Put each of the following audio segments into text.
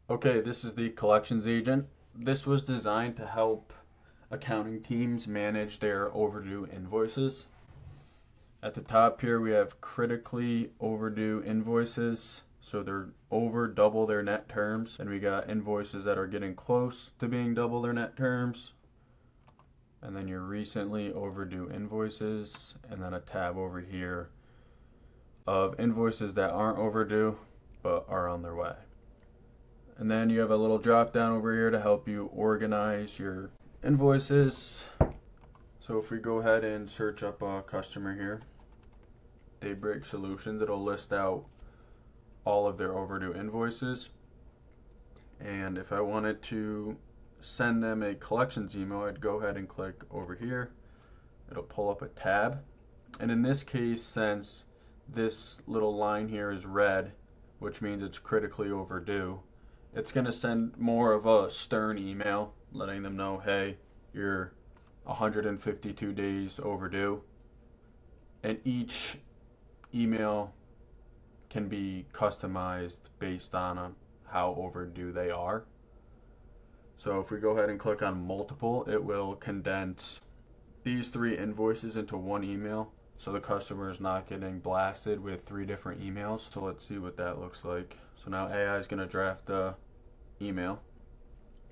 Okay, this is the collections agent. This was designed to help accounting teams manage their overdue invoices. At the top here, we have critically overdue invoices. So they're over double their net terms. And we got invoices that are getting close to being double their net terms. And then your recently overdue invoices. And then a tab over here of invoices that aren't overdue but are on their way. And then you have a little drop down over here to help you organize your invoices. So if we go ahead and search up a customer here, Daybreak Solutions, it'll list out all of their overdue invoices. And if I wanted to send them a collections email, I'd go ahead and click over here. It'll pull up a tab. And in this case, since this little line here is red, which means it's critically overdue, it's going to send more of a stern email letting them know, hey, you're 152 days overdue. And each email can be customized based on how overdue they are. So if we go ahead and click on multiple, it will condense these 3 invoices into one email, so the customer is not getting blasted with 3 different emails. So let's see what that looks like. So now AI is going to draft the email.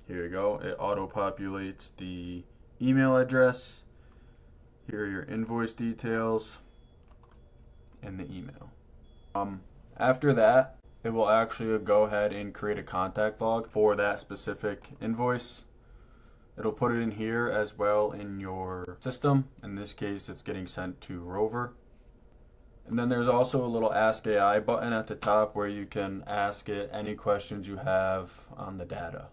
Here you go. It auto-populates the email address. Here are your invoice details and the email. After that, it will actually go ahead and create a contact log for that specific invoice. It'll put it in here as well in your system. In this case, it's getting sent to Rover. And then there's also a little Ask AI button at the top where you can ask it any questions you have on the data.